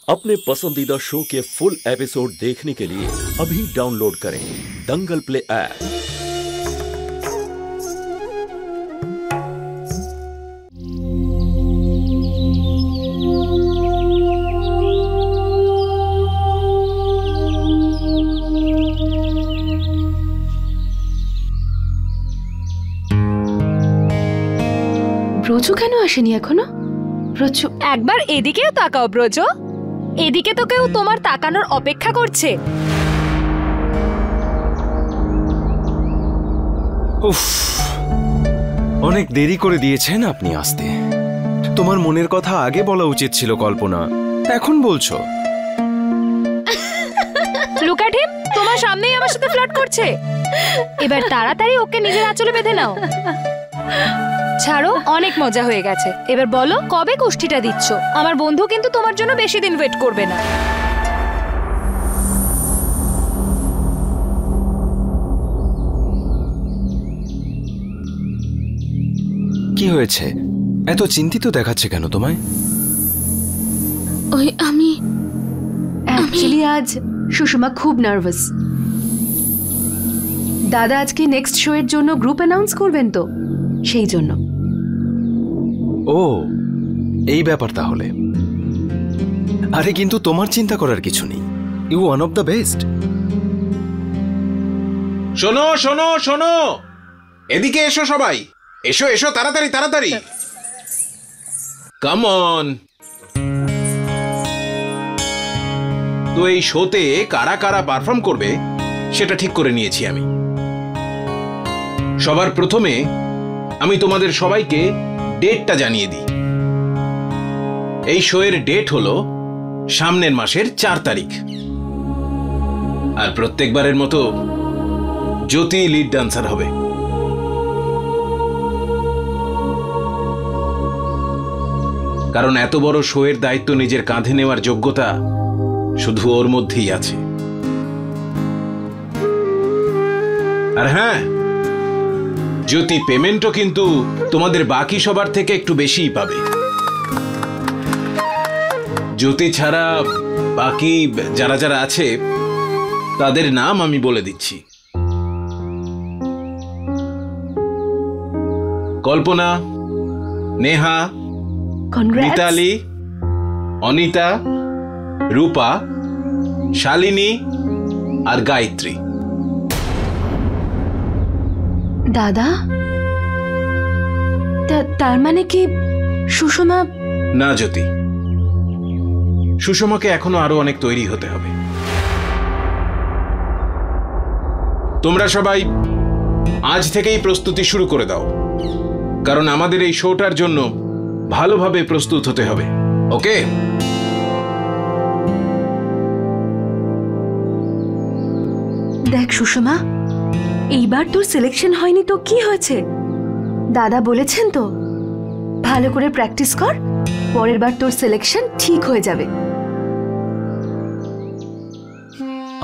अपने पसंदीदा शो के फुल एपिसोड देखने के लिए अभी डाउनलोड करें दंगल प्ले ऐप। ব্রজ কেন আসেনি এখনো? ব্রজ একবার এদিকেও তাকাও ব্রজ, এদিকে তো কেউ তোমার তাকানোর অপেক্ষা করছে। উফ, অনেক দেরি করে দিয়েছেন আপনি আসতে। তোমার মনের কথা আগে বলা উচিত ছিল কল্পনা, এখন বলছো। লুক এট হিম, তোমার সামনেই আমার সাথে ফ্লার্ট করছে। এবার তাড়াতাড়ি ওকে নিজের আঁচলে বেঁধে নাও। ছাড়ো, অনেক মজা হয়ে গেছে। এবার বলো কবে কুষ্টিটা দিচ্ছ? আমার বন্ধু কিন্তু তোমার জন্য বেশি দিন ওয়েট করবে না। কি হয়েছে? এত চিন্তিত দেখাচ্ছে কেন তোমায়? ওই আমি অ্যাকচুয়ালি আজ সুষমা খুব নার্ভাস। দাদা আজকে নেক্সট শো এর জন্য গ্রুপ অ্যানাউন্স করবেন, তো সেই জন্য। ও, এই ব্যাপার তাহলে। আরে কিন্তু তোমার চিন্তা করার কিছু নেই, you one of the best. শোনো শোনো শোনো, এদিকে এসো সবাই, এসো এসো, তাড়াতাড়ি তাড়াতাড়ি, কাম অন। তো এই শোতে কারা কারা পারফর্ম করবে সেটা ঠিক করে নিয়েছি আমি। সবার প্রথমে আমি তোমাদের সবাইকে ডেটটা জানিয়ে দিই। এই শো এর ডেট হলো সামনের মাসের 4 তারিখ। আর প্রত্যেকবারের মতো জ্যোতি লিড ডান্সার হবে। কারণ এত বড় শো এর দায়িত্ব নিজের কাঁধে নেওয়ার যোগ্যতা শুধু ওর মধ্যেই আছে। আর হ্যাঁ, জ্যোতি পেমেন্টও কিন্তু তোমাদের বাকি সবার থেকে একটু বেশিই পাবে। জ্যোতি ছাড়া বাকি যারা যারা আছে তাদের নাম আমি বলে দিচ্ছি। কল্পনা, নেহা, মিতালি, অনিতা, রূপা, শালিনী আর গায়ত্রী। দাদা, তার মানে কি সুষমা? না জ্যোতি, সুষমাকে এখনো আরো অনেক তৈরি হতে হবে। তোমরা সবাই আজ থেকেই প্রস্তুতি শুরু করে দাও, কারণ আমাদের এই শোটার জন্য ভালোভাবে প্রস্তুত হতে হবে। ওকে? দেখ সুষমা, এইবার তোর সিলেকশন হয়নি তো কি হয়েছে? দাদা বলেছেন তো ভালো করে প্র্যাকটিস কর, পরের বার তোর সিলেকশন ঠিক হয়ে যাবে।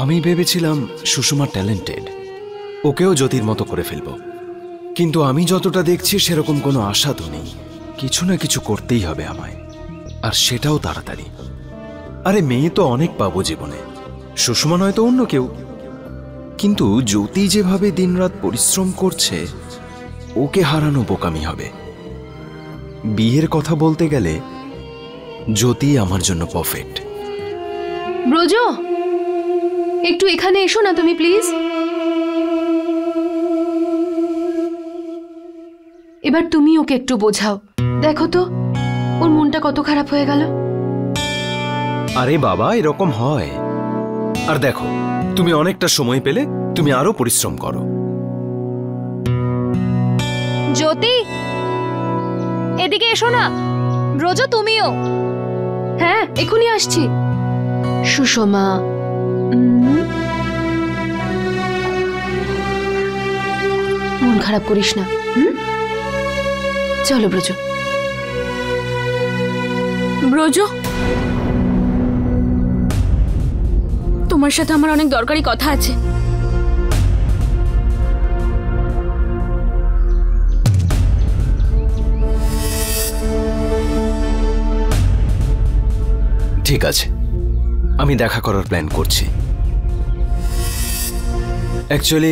আমি ভেবেছিলাম সুষমা ট্যালেন্টেড, ওকেও জ্যোতির মতো করে ফেলবো, কিন্তু আমি যতটা দেখছি সেরকম কোনো আশা তো নেই। কিছু না কিছু করতেই হবে আমায়, আর সেটাও তাড়াতাড়ি। আরে মেয়ে তো অনেক পাবো জীবনে, সুষমা নয় তো অন্য কেউ। কিন্তু জ্যোতি যেভাবে দিনরাত পরিশ্রম করছে, ওকে হারানো বোকামি হবে। বিয়ের কথা বলতে গেলে জ্যোতি আমার জন্য পারফেক্ট। ব্রজ, একটু এখানে এসো না তুমি প্লিজ। এবার তুমি ওকে একটু বোঝাও। দেখো তো ওর মনটা কত খারাপ হয়ে গেল। আরে বাবা, এরকম হয়। আর দেখো, তুমি অনেকটা সময় পেলে, তুমি আরো পরিশ্রম করো। জ্যোতি, এদিকে এসো না। ব্রজ, তুমিও। হ্যাঁ, এখনই আসছি। সুষমা, মন খারাপ করিস না। চলো ব্রজ। ব্রজ, তোমার সাথে আমার অনেক দরকারি কথা আছে। ঠিক আছে, আমি দেখা করার প্ল্যান করছি। অ্যাকচুয়ালি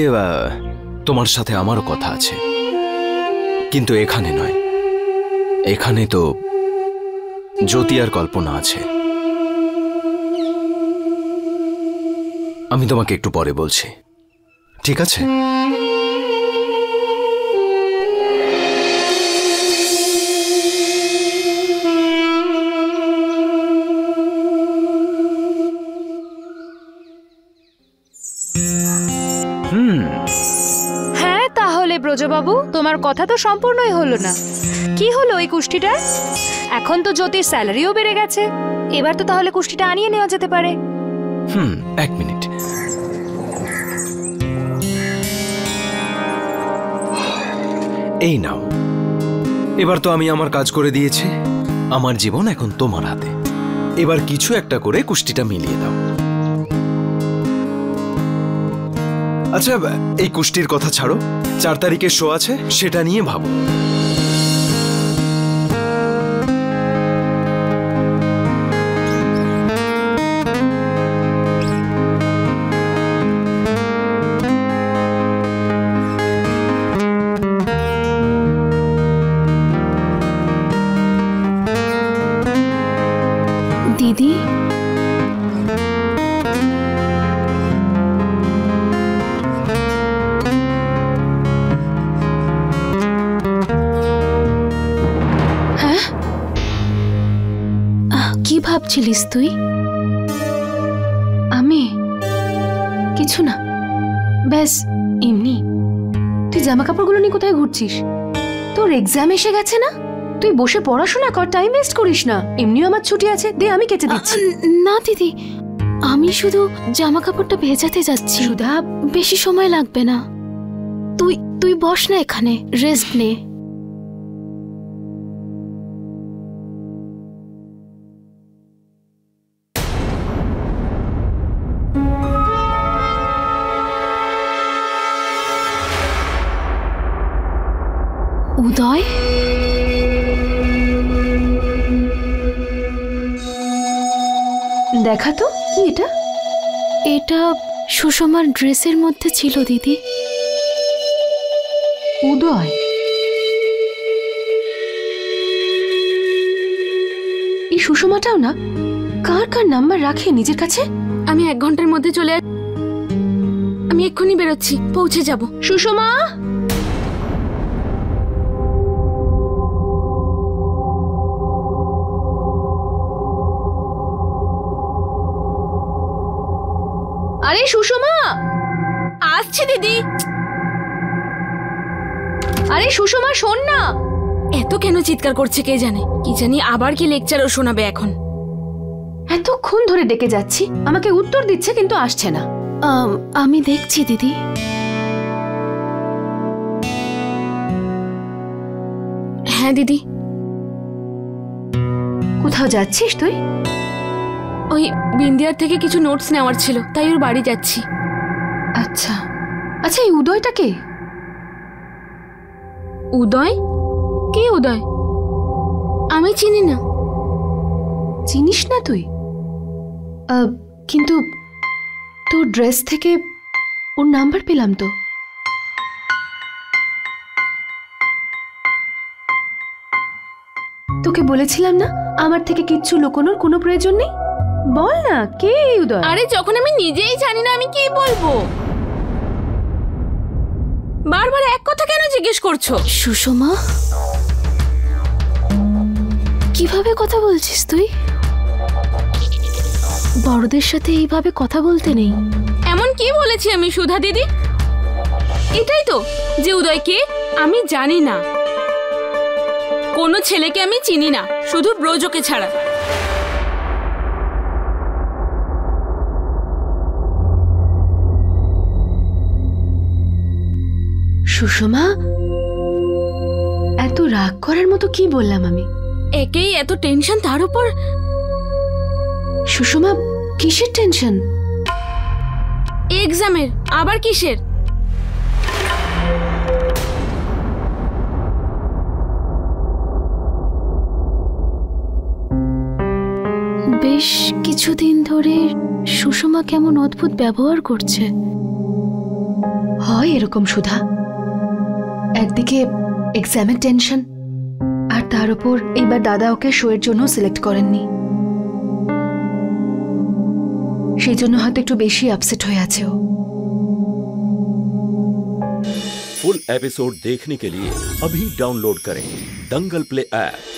তোমার সাথে আমারও কথা আছে, কিন্তু এখানে নয়। এখানে তো জ্যোতি আর কল্পনা আছে। আমি তোমাকে একটু পরে বলছি, ঠিক আছে? হ্যাঁ, তাহলে ব্রজবাবু, তোমার কথা তো সম্পূর্ণই হলো না। কি হলো এই কুষ্টিটার? এখন তো জ্যোতির স্যালারিও বেড়ে গেছে, এবার তো তাহলে কুষ্টিটা আনিয়ে নেওয়া যেতে পারে। এক মিনিট। এই নাও, এবার তো আমি আমার কাজ করে দিয়েছি। আমার জীবন এখন তোমার হাতে। এবার কিছু একটা করে কুষ্টিটা মিলিয়ে দাও। আচ্ছা, এই কুষ্টির কথা ছাড়ো, 4 তারিখে শো আছে, সেটা নিয়ে ভাবো। দিদি, কি ভাবছিলিস তুই? আমি কিছু না, ব্যাস এমনি। তুই জামা কাপড়গুলো নিয়ে কোথায় ঘুরছিস? তোর এক্সাম এসে গেছে না? তুই বসে পড়াশোনা কর, টাইম ওয়েস্ট করিস না। এমনিও আমার ছুটি আছে, দে আমি কেচে দিচ্ছি। না দিদি, আমি শুধু জামা কাপড়টা ভেজাতে যাচ্ছি। সুধা, বেশি সময় লাগবে না। তুই বস না, এখানে রেস্ট নে। উদয়, দেখা তো, কি এটা? এটা সুষমার ড্রেসের মধ্যে ছিল দিদি। উদয়, এই সুষমাটাও না কার কার নাম্বার রাখে নিজের কাছে? আমি 1 ঘন্টার মধ্যে চলে আমি এক্ষুনি বেরোচ্ছি, পৌঁছে যাব। সুষমা, আরে সুষমা, আসছি দিদি। আরে সুষমা শোন না। এত কেন চিৎকার করছে কে জানে? কি জানি আবার কি লেকচারও শোনাবে এখন। এতক্ষণ ধরে ডেকে যাচ্ছি, আমাকে উত্তর দিচ্ছে কিন্তু আসছে না। আমি দেখছি দিদি। হ্যাঁ দিদি। কোথাও যাচ্ছিস তুই? ওই বিন্দিয়ার থেকে কিছু নোটস নেওয়ার ছিল, তাই ওর বাড়ি যাচ্ছি। আচ্ছা আচ্ছা, এই উদয়টা কে? উদয়? কে উদয়? আমি চিনি না। চিনিস না তুই? কিন্তু তোর ড্রেস থেকে ওর নাম্বার পেলাম তো। তোকে বলেছিলাম না আমার থেকে কিচ্ছু লুকোনোর কোনো প্রয়োজন নেই। বল না, কে উদয়? আরে যখন আমি নিজেই জানি না আমি কি বলবো? বারবার এক কথা কেন জিজ্ঞেস করছো? সুষমা, কিভাবে কথা বলছিস তুই? বড়দের সাথে এইভাবে কথা বলতে নেই। এমন কি বলেছি আমি সুধা দিদি? এটাই তো যে উদয় কে আমি জানি না, কোনো ছেলেকে আমি চিনি না, শুধু ব্রজকে ছাড়া। সুষমা, এত রাগ করার মতো কি বললাম আমি? একেই এত টেনশন, তার উপর। সুষমা, কিসের টেনশন? এক্সামের। আবার কিসের? বেশ কিছু কিছুদিন ধরে সুষমা কেমন অদ্ভুত ব্যবহার করছে। হয় এরকম সুধা, একদিকে এক্সামের টেনশন, আর তার উপর এইবার দাদা ওকে শোয়ের জন্য সিলেক্ট করেননি, সেই জন্য হয়তো একটু বেশি আপসেট হয়ে আছে ও। फुल एपिसोड देखने के लिए अभी डाउनलोड करें दंगल प्ले ऐप।